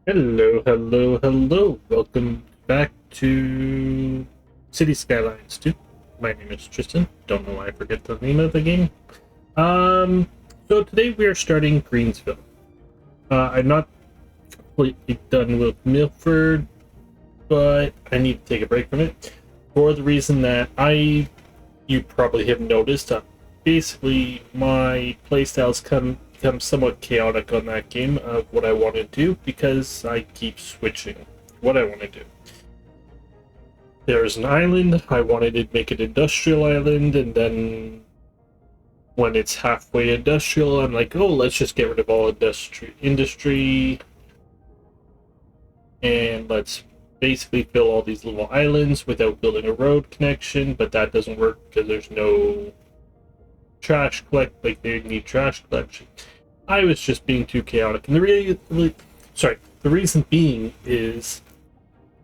Hello, hello, hello. Welcome back to City Skylines 2. My name is Tristan. Don't know why I forget the name of the game. So today we are starting Greensville. I'm not completely done with Milford, but I need to take a break from it for the reason that you probably have noticed, basically my playstyles become somewhat chaotic on that game of what I want to do because I keep switching what I want to do. There's an island, I wanted to make it industrial island, and then when it's halfway industrial, I'm like, oh, let's just get rid of all industry and let's basically fill all these little islands without building a road connection, but that doesn't work because there's no trash collect, like they need trash collection. I was just being too chaotic, and the reason being is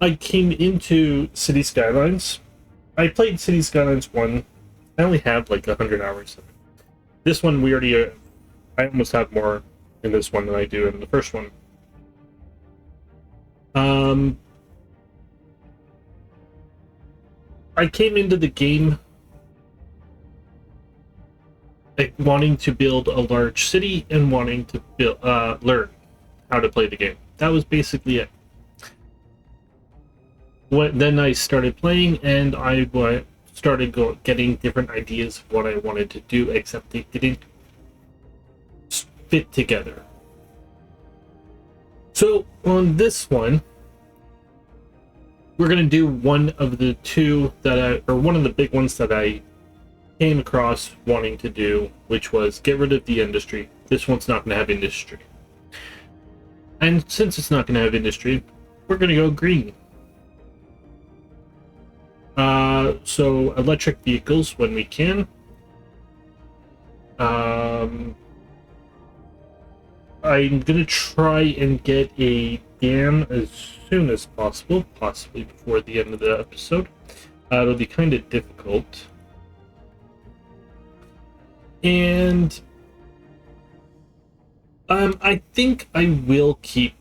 I came into City Skylines. I played City Skylines 1. I only have like 100 hours of it. This one we already I almost have more in this one than I do in the first one. I came into the game like wanting to build a large city and wanting to learn how to play the game. That was basically it. Then I started playing, and I started getting different ideas of what I wanted to do, except they didn't fit together. So on this one, we're gonna do one of the two one of the big ones that I came across wanting to do, which was get rid of the industry. This one's not going to have industry. And since it's not going to have industry, we're going to go green. So electric vehicles when we can. I'm going to try and get a dam as soon as possible, possibly before the end of the episode. It'll be kind of difficult. And I think I will keep.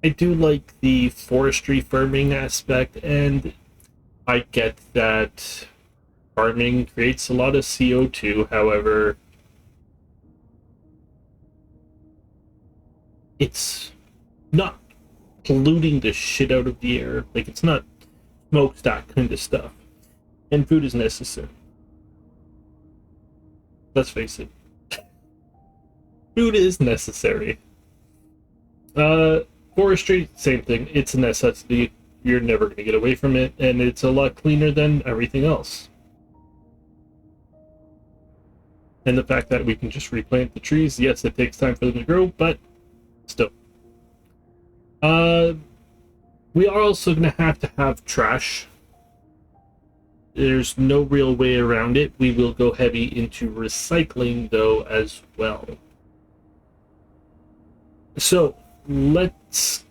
I do like the forestry farming aspect, and I get that farming creates a lot of CO2. However, it's not polluting the shit out of the air. Like, it's not smokestack kind of stuff. And food is necessary. Let's face it. Food is necessary. Forestry, same thing. It's a necessity. You're never going to get away from it, and it's a lot cleaner than everything else. And the fact that we can just replant the trees, yes, it takes time for them to grow, but still. We are also going to have trash. There's no real way around it. We will go heavy into recycling, though, as well. So, let's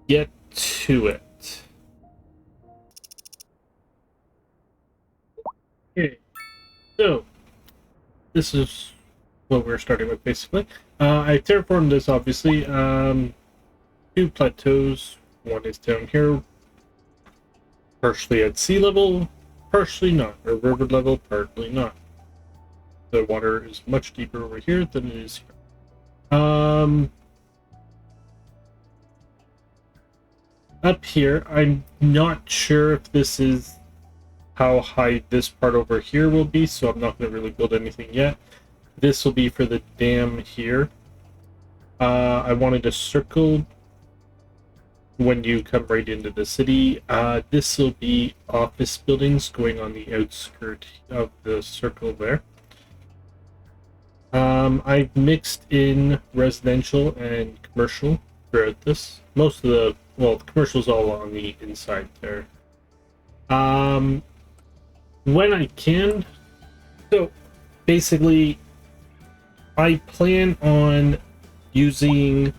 get to it. Okay. So, this is what we're starting with, basically. I terraformed this, obviously. Two plateaus. One is down here, partially at sea level, partially not, or river level, partly not. The water is much deeper over here than it is here. Up here, I'm not sure if this is how high this part over here will be, so I'm not going to really build anything yet. This will be for the dam here. I wanted to circle when you come right into the city. This will be office buildings going on the outskirt of the circle there. I've mixed in residential and commercial throughout this. Most of the commercial's all on the inside there. When I can, so basically I plan on using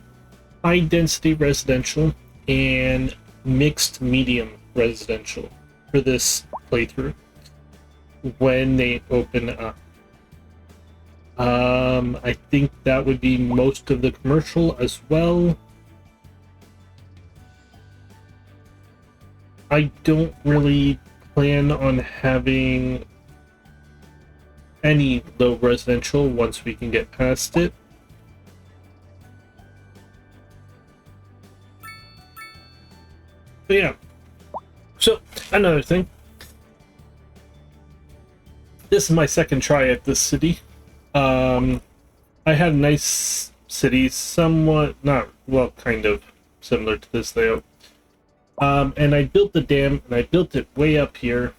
high density residential and mixed medium residential for this playthrough when they open up. I think that would be most of the commercial as well. I don't really plan on having any low residential once we can get past it. But yeah. So, another thing. This is my second try at this city. I had a nice city, somewhat, not, well, kind of similar to this layout. And I built the dam, and I built it way up here.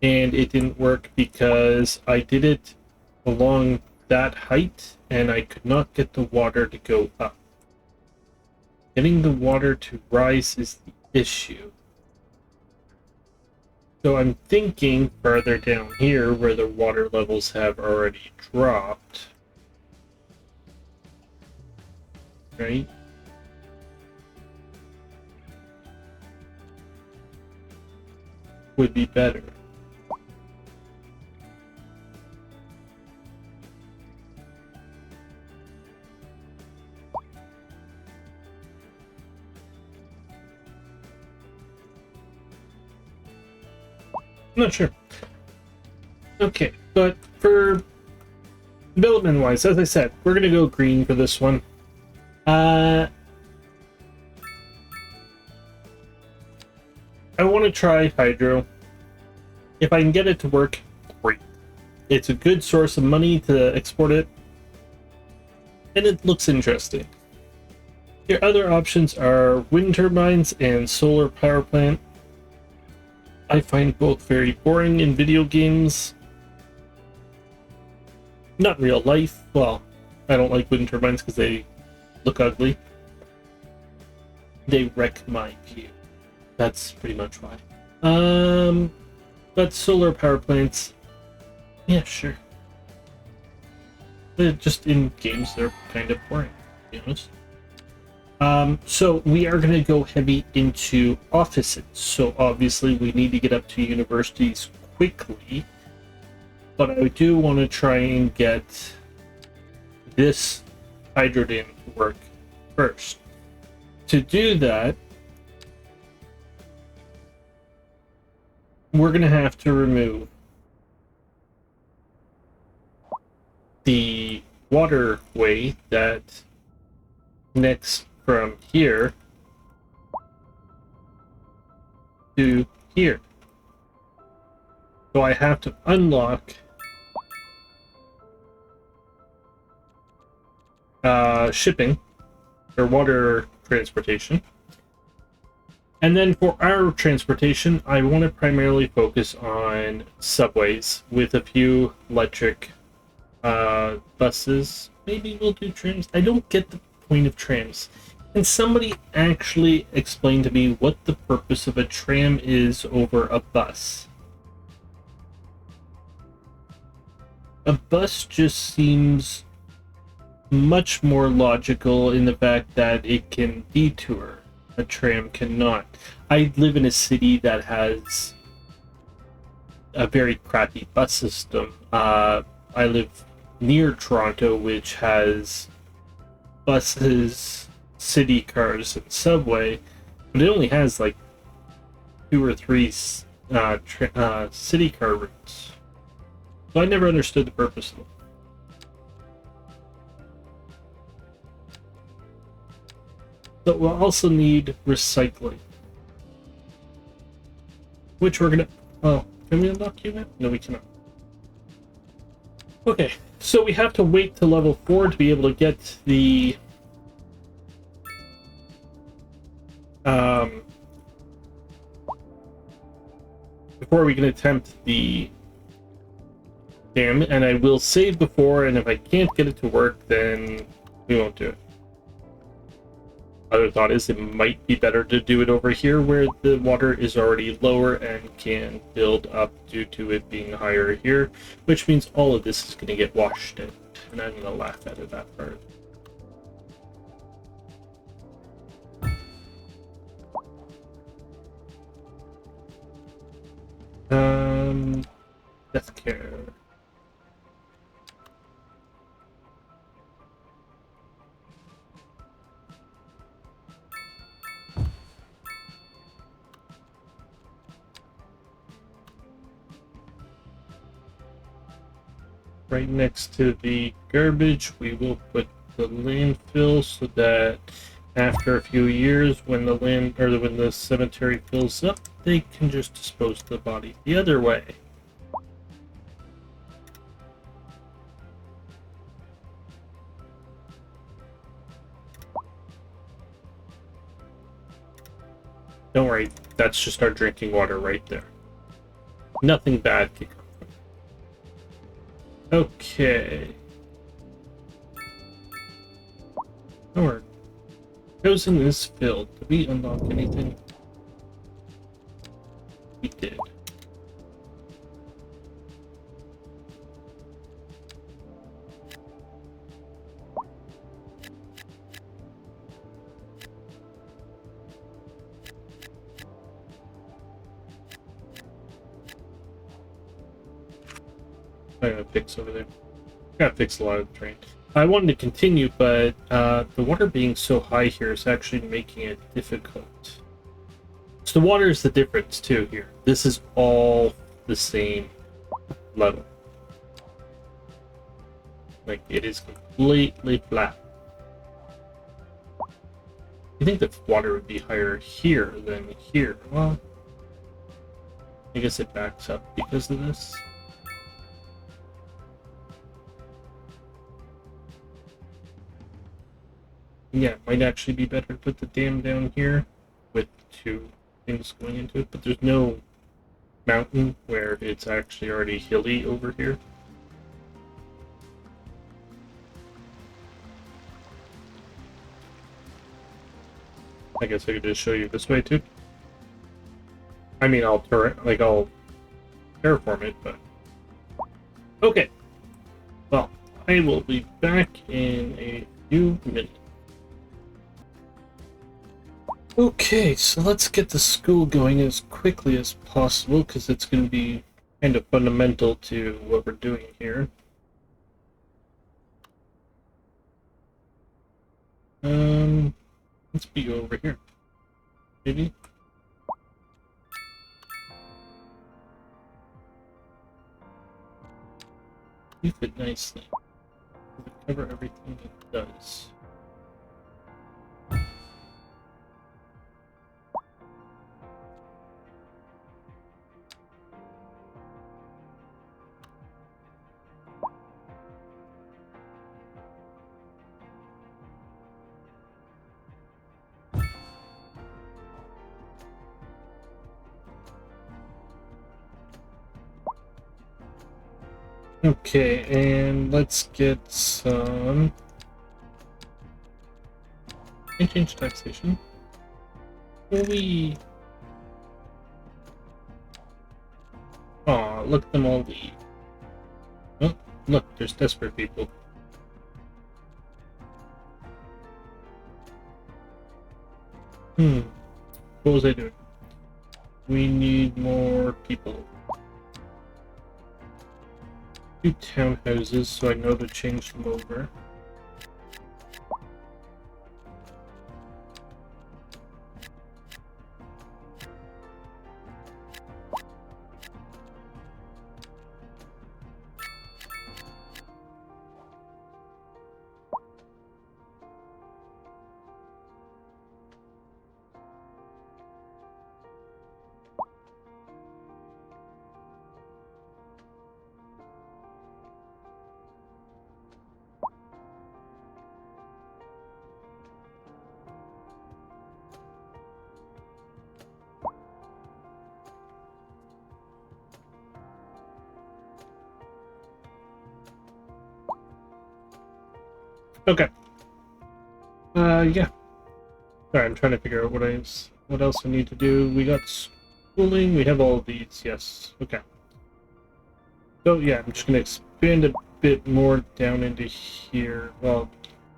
And it didn't work because I did it along that height, and I could not get the water to go up. Getting the water to rise is the issue. So I'm thinking further down here where the water levels have already dropped. Right? Would be better. I'm not sure. Okay, but for development-wise, as I said, we're gonna go green for this one. I want to try hydro. If I can get it to work, great. It's a good source of money to export it, and it looks interesting. Your other options are wind turbines and solar power plant. I find both very boring in video games. Not real life. Well, I don't like wind turbines because they look ugly. They wreck my view. That's pretty much why. But solar power plants, yeah, sure. They're just in games, they're kind of boring, to be honest. So we are going to go heavy into offices. So obviously we need to get up to universities quickly, but I do want to try and get this hydro dam to work first. To do that, we're going to have to remove the waterway that connects from here to here. So I have to unlock shipping or water transportation. And then for our transportation, I want to primarily focus on subways with a few electric buses. Maybe we'll do trams. I don't get the point of trams. Can somebody actually explain to me what the purpose of a tram is over a bus? A bus just seems much more logical in the fact that it can detour. A tram cannot. I live in a city that has a very crappy bus system. I live near Toronto, which has buses, city cars, and subway, but it only has like 2 or 3 city car routes. So I never understood the purpose of them. But we'll also need recycling, which we're gonna. Oh, can we unlock you now? No, we cannot. Okay, so we have to wait to level 4 to be able to get the before we can attempt the dam, and I will save before, and if I can't get it to work, then we won't do it. Other thought is it might be better to do it over here where the water is already lower and can build up due to it being higher here, which means all of this is going to get washed out, and I'm going to laugh at it that part. Death care. right next to the garbage, we will put the landfill so that after a few years, when the when the cemetery fills up, they can just dispose of the body the other way. Don't worry, that's just our drinking water right there. Nothing bad can come from it. Okay. Our chosen is filled. Did we unlock anything? We did. I gotta fix over there. Gotta fix a lot of the terrain. I wanted to continue, but the water being so high here is actually making it difficult. So the water is the difference too here. This is all the same level. Like, it is completely flat. You think the water would be higher here than here? Well, I guess it backs up because of this. Yeah, it might actually be better to put the dam down here with two things going into it, but there's no mountain where it's actually already hilly over here. I guess I could just show you this way too. I mean, I'll terraform it, but okay. Well, I will be back in a few minutes. Okay, so let's get the school going as quickly as possible, because it's going to be kind of fundamental to what we're doing here. Let's be over here. Maybe? You fit nicely. Cover everything it does. Okay, and let's get some... Can I change taxation? Will we... Aw, look at them all leave. Oh, look, there's desperate people. What was I doing? We need more people. 2 townhouses, so I know to change them over. Okay. Yeah. Sorry, I'm trying to figure out what else I need to do. We got schooling, we have all of these, yes. Okay. So yeah, I'm just gonna expand a bit more down into here. Well,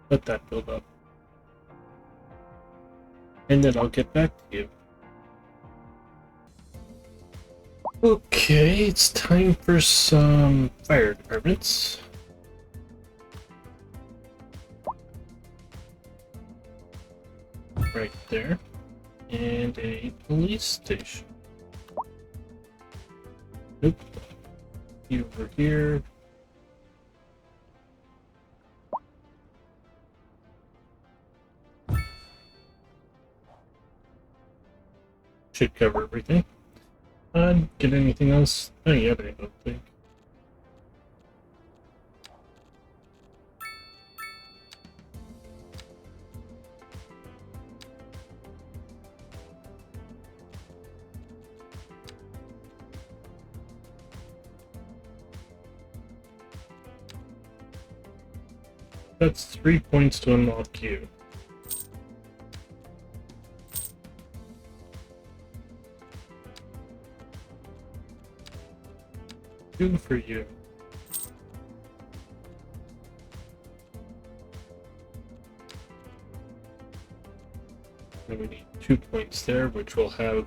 let that build up. And then I'll get back to you. Okay, it's time for some fire departments. Right there. And a police station. Nope. Over here. should cover everything. Get anything else? Oh yeah, I don't think. That's 3 points to unlock you. Good for you. And we need 2 points there, which we'll have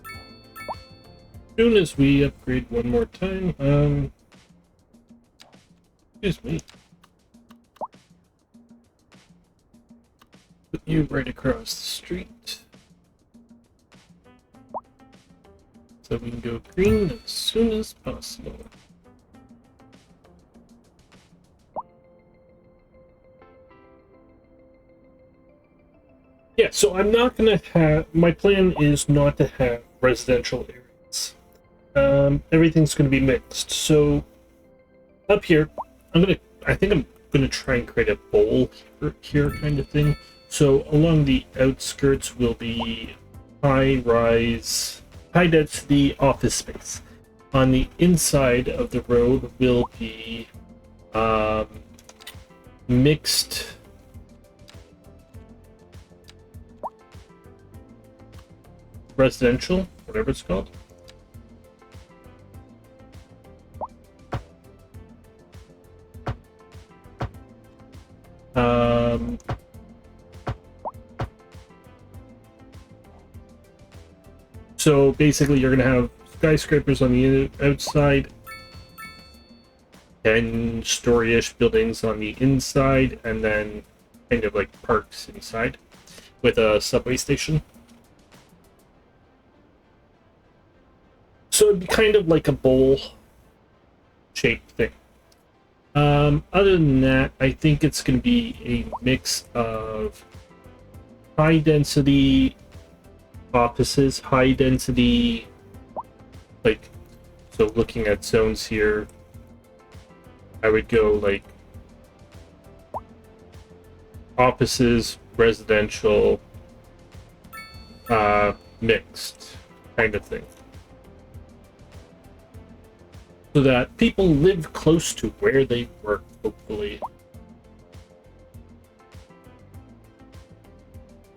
as soon as we upgrade one more time. Excuse me. Put you right across the street. So we can go green as soon as possible. Yeah, so I'm not gonna have, my plan is not to have residential areas. Everything's gonna be mixed. So up here, I think I'm gonna try and create a bowl here kind of thing. So along the outskirts will be high-rise, high-density office space. On the inside of the road will be mixed residential, whatever it's called. So basically you're going to have skyscrapers on the outside, 10-story-ish buildings on the inside, and then kind of like parks inside with a subway station. So it'd be kind of like a bowl-shaped thing. Other than that, I think it's going to be a mix of high-density offices, high-density, like, so looking at zones here, I would go like offices, residential, mixed kind of thing. So that people live close to where they work, hopefully.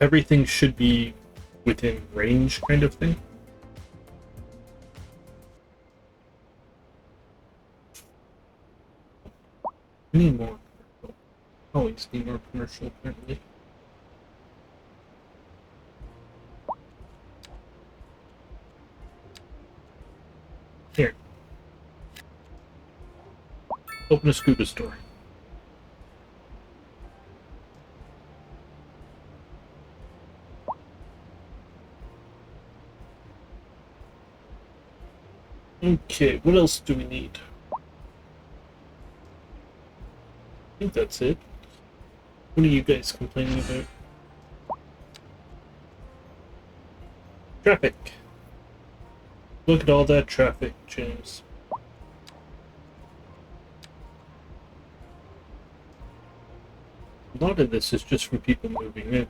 Everything should be within range, kind of thing. We need more commercial. Always need more commercial, apparently. Here. Open a scuba store. Okay, what else do we need? I think that's it. What are you guys complaining about? Traffic. Look at all that traffic, James. A lot of this is just from people moving in.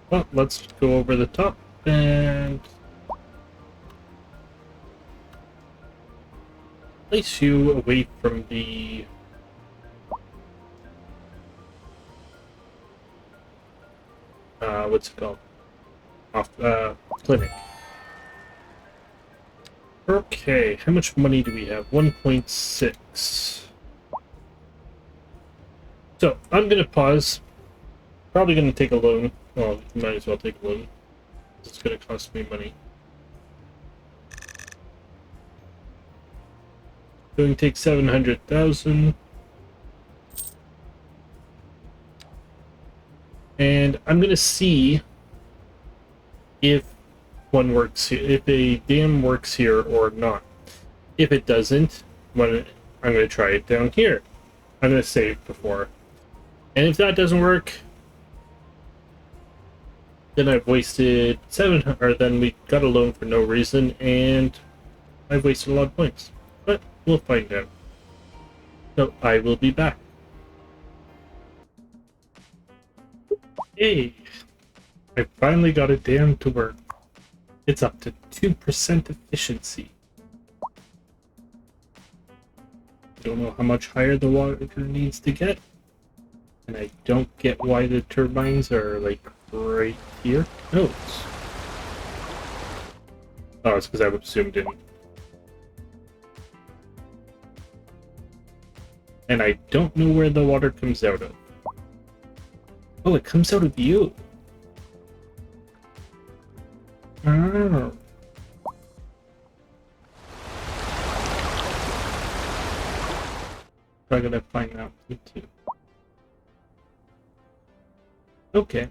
Well, let's go over the top and place you away from the what's it called? Clinic. Okay, how much money do we have? 1.6. So, I'm gonna pause. Probably gonna take a loan. Well, you might as well take a loan. It's gonna cost me money. Going to take 700,000. And I'm gonna see if one works here, if a dam works here or not. If it doesn't, I'm gonna try it down here. I'm gonna save before. And if that doesn't work, then I've wasted 700, or then we got a loan for no reason, and I've wasted a lot of points. But we'll find out. So I will be back. Hey! I finally got a dam to work. It's up to 2% efficiency. I don't know how much higher the water needs to get. And I don't get why the turbines are like right here. No, it's because I would zoomed in. And I don't know where the water comes out of. Oh, it comes out of you. Oh. I gotta find out too. Okay.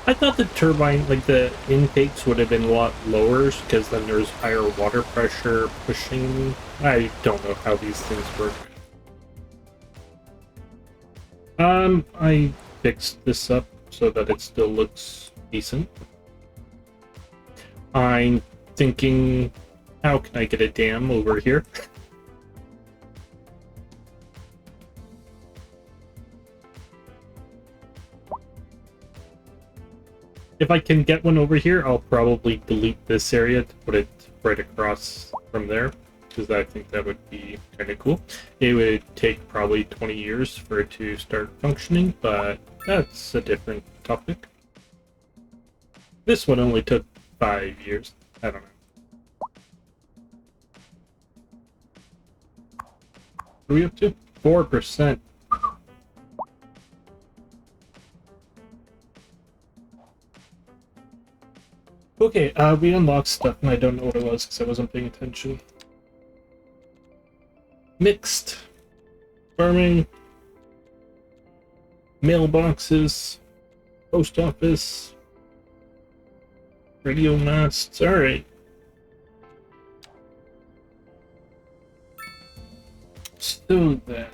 I thought the turbine, like the intakes would have been a lot lower because then there's higher water pressure pushing. I don't know how these things work. I fixed this up so that it still looks decent. I'm thinking, how can I get a dam over here? If I can get one over here, I'll probably delete this area to put it right across from there, because I think that would be kind of cool. It would take probably 20 years for it to start functioning, but that's a different topic. This one only took 5 years. I don't know. What are we up to? 4%. Okay, we unlocked stuff and I don't know what it was because I wasn't paying attention. Mixed. Farming. Mailboxes. Post office. Radio masts. Alright. So then.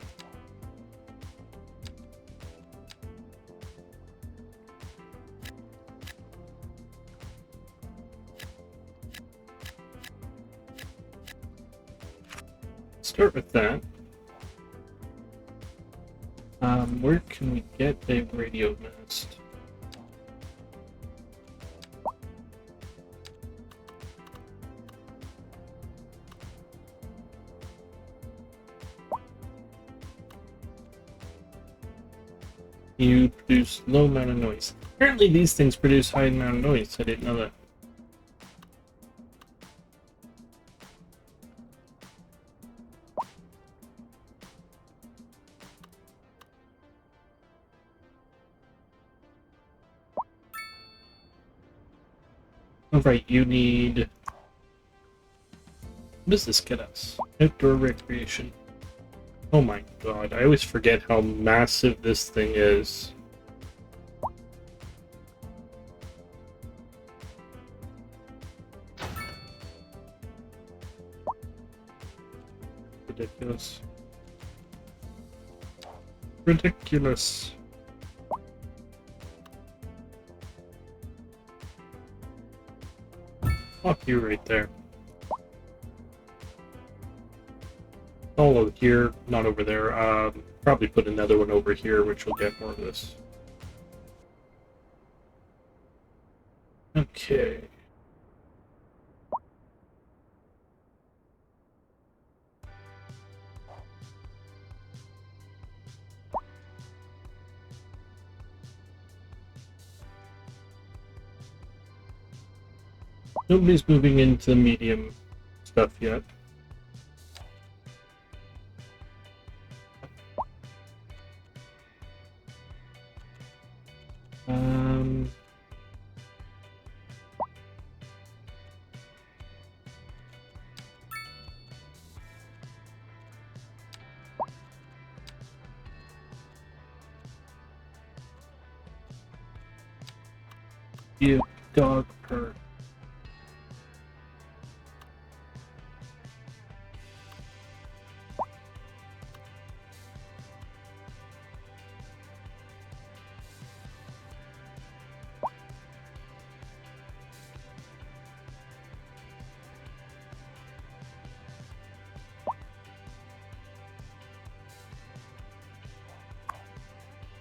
Start with that. Where can we get a radio mast? You produce low amount of noise. Apparently these things produce high amount of noise. I didn't know that. Alright, you need... What does this get us? Outdoor recreation. Oh my god, I always forget how massive this thing is. Ridiculous. Ridiculous. Fuck you right there. All over here, not over there. Probably put another one over here, which will get more of this. Okay. Nobody's moving into the medium stuff yet. You dog perk.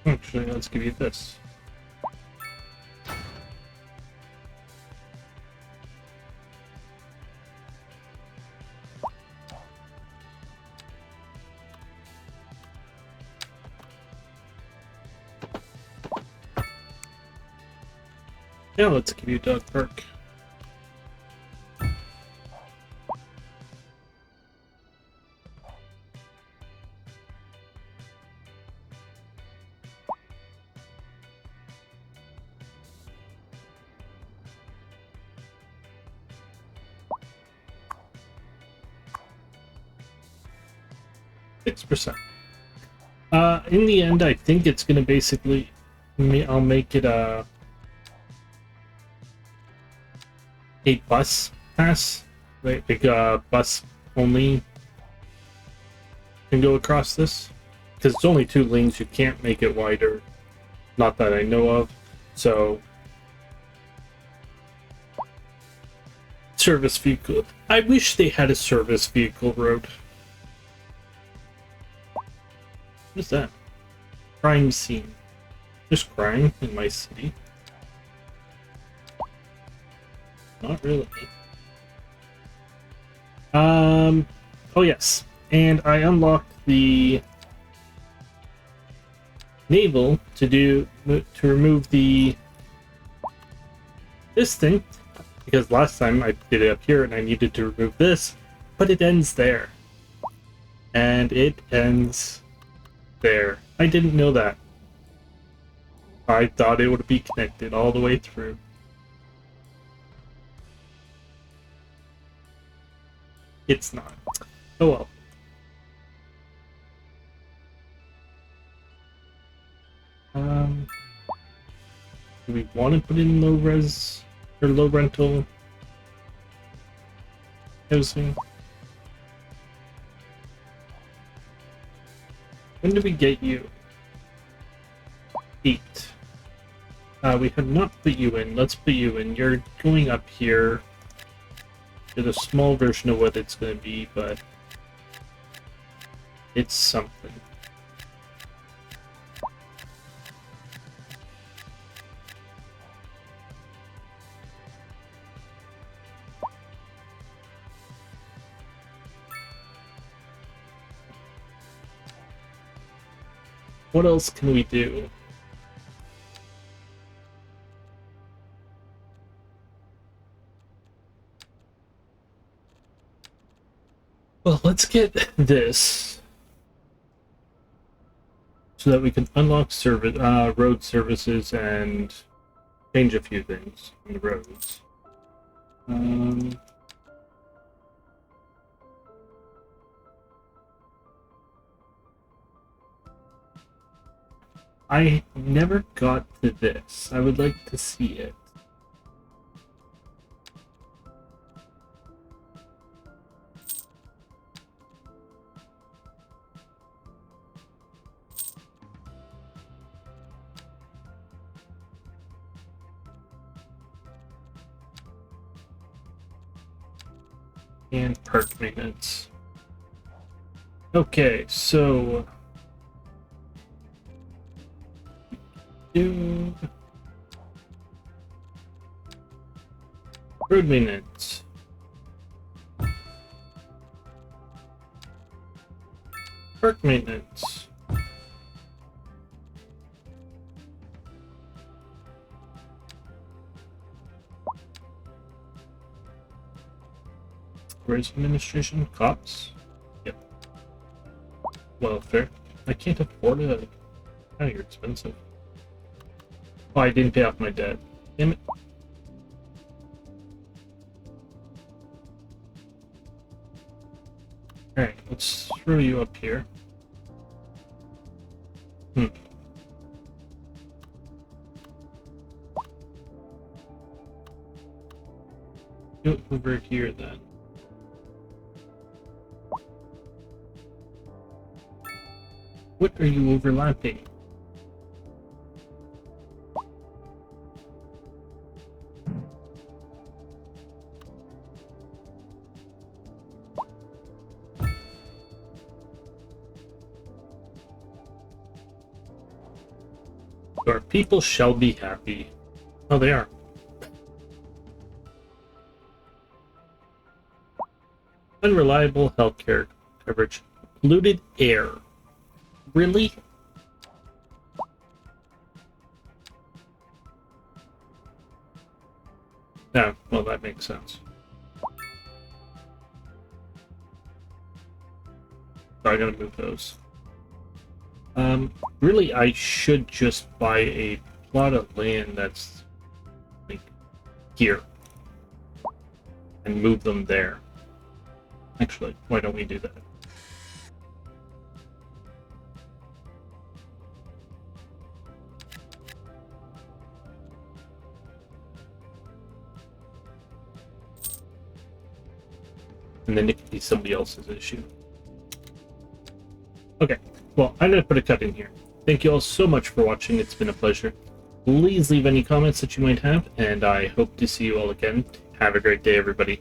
Actually, let's give you this. Now let's give you dog perk. %. In the end, I think it's gonna basically, I'll make it a bus pass, like bus only can go across this, because it's only 2 lanes. You can't make it wider, not that I know of. So service vehicle. I wish they had a service vehicle road. What is that? Crime scene. There's crime in my city. Not really. Oh yes. And I unlocked the naval to remove this thing, because last time I did it up here and I needed to remove this, but it ends there. And it ends there. I didn't know that. I thought it would be connected all the way through. It's not. Oh well. Do we want to put in low res or low rental housing? When did we get you? 8. We have not put you in. Let's put you in. You're going up here. It's a small version of what it's going to be, but it's something. What else can we do? Well, let's get this so that we can unlock road services and change a few things on the roads. I never got to this. I would like to see it. And park maintenance. Okay, so do road maintenance. Park maintenance. Where's administration? Cops? Yep. Welfare. I can't afford it. Oh, you're expensive. Oh, I didn't pay off my debt. Damn it. Alright, let's throw you up here. do it over here then. What are you overlapping? Our people shall be happy. Oh, they are. Unreliable healthcare coverage. Polluted air. Really? No, well, that makes sense. So I gotta move those. Really, I should just buy a plot of land that's like here and move them there. Actually, why don't we do that? And then it could be somebody else's issue. Okay, well, I'm going to put a cut in here. Thank you all so much for watching. It's been a pleasure. Please leave any comments that you might have, and I hope to see you all again. Have a great day, everybody.